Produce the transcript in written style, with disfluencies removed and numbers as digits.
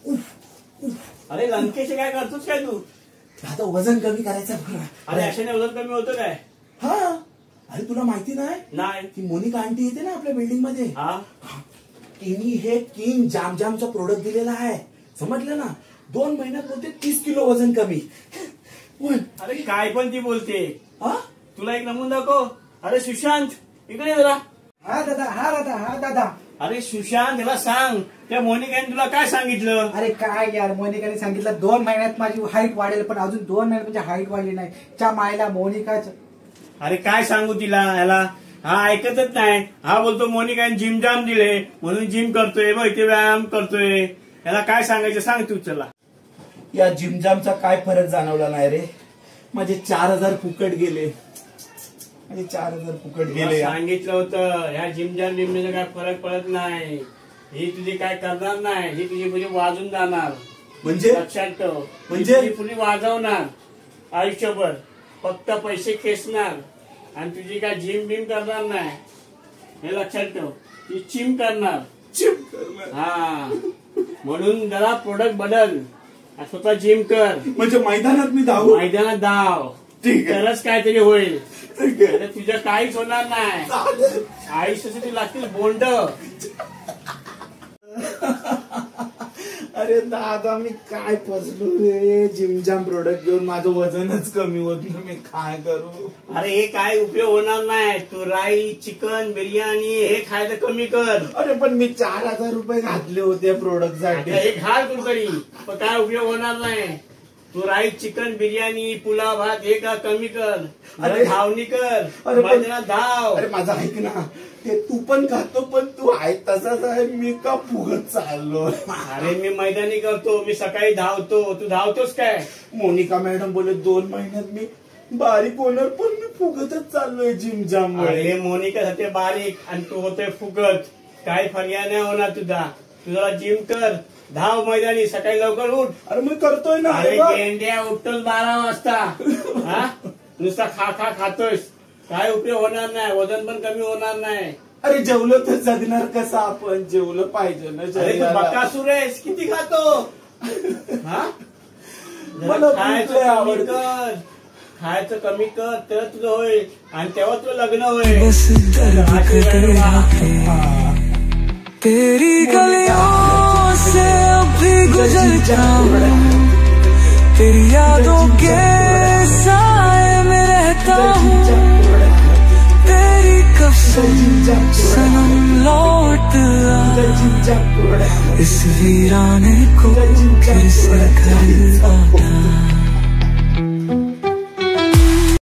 अरे लंकेश काय करतोस काय तू? आता वजन कमी करायचं बरं. अरे अशाने वजन कमी होतं काय? हा, अरे तुला माहिती नाही ती मोनिका आंटी येते ना आपल्या बिल्डिंग मध्ये, तिने हे किंग जामचं प्रोडक्ट दिलेलं आहे, समजलं ना. 2 महिन्यात बोलते 30 किलो वजन कमी. अरे काय पण ती बोलते. हा, तुला एक नमुना दाखव. अरे सुशांत इकडे ये जरा. हा दादा. अरे सुशांत याला सांग त्या मोनिकाने तुला काय सांगितलं? अरे काय यार, मोनिकाने सांगितलं 2 महिन्यात माझी हाईट वाढेल, पण अजून 2 महिन्यात म्हणजे हाईट वाढली नाही. च्या मायला मोनिकाच. अरे काय सांगू तिला याला, हा ऐकतच नाही. हा बोलतो मोनिकाने जिम जाम दिले म्हणून जिम करतोय, बघ इथे व्यायाम करतोय. याला काय सांगायचं सांग तू. चला, या जिम जामचा काय फरक जाणवला नाही रे. माझे 4000 फुकट गेले. सांगितलं होतं ह्या जिम जाम काय फरक पडत नाही. ही तुझी काय करणार नाही, ही तुझी पुढे वाजून जाणार. म्हणजे लक्षात ठेव, म्हणजे पुढे वाजवणार आयुष्यभर, फक्त पैसे खेचणार आणि तुझी काय जिम बिम करणार नाही. हे लक्षात ठेव, ती चिम करणार. हा, म्हणून जरा प्रोडक्ट बदल, स्वतः जिम कर. म्हणजे मैदानात मी धावू, मैदानात धाव, तरच काहीतरी होईल. अरे तुझ्या काहीच होणार नाही. आयुष्यासाठी लागतील बोंड. अरे दादा मी काय फसलो रे. जिम जाम प्रोडक्ट घेऊन माझं वजनच कमी होत नाही. मी काय करू? अरे हे काय उपयोग होणार नाही. तू राईस, चिकन, बिर्याणी हे खायचं कमी कर. अरे पण मी 4000 रुपये घातले होते प्रोडक्ट साठी. हे घाल तू तरी, पण काय उपयोग होणार नाही. तू राईस, चिकन, बिर्याणी, पुलाव, भात हे का कमी कर. अरे धावणी कर, मैदानात धाव. अरे माझं ऐक ना, ते तू पण खातो, पण तू आहे तसाच आहे. मी का फुगत चाललो? अरे मी मैदानी करतो, मी सकाळी धावतो. तू धावतोस काय? मोनिका मॅडम बोलले 2 महिन्यात मी बारीक होणार, पण मी फुगतच चाललोय जिम जाम. अरे मोनिका साठी बारीक आणि तू होतोय फुगत. काही पर्याय नाही होणार तुझा. तुझा जिम कर, धाव मैदानी, सकाळी लवकर उठ. अरे मी करतोय ना. अरे गेंड्या उठतोस 12 वाजता. हा, नुसता खातोयस, काय उपयोग होणार नाही. वजन पण कमी होणार नाही. अरे जेवलं तर जगणार कसं आपण? जेवलं पाहिजे ना. अरे तू बकासूर आहेस, किती खातो? हा, मला खायचं कमी कर, तर तुझं होईल आणि तेव्हा तुझं लग्न होईल. तेरी गलियों से अभी गुजर जाऊं, तेरी यादों के साए में रहता हूँ. तेरी कसम सनम लौट आ, इस वीराने को फिर से घर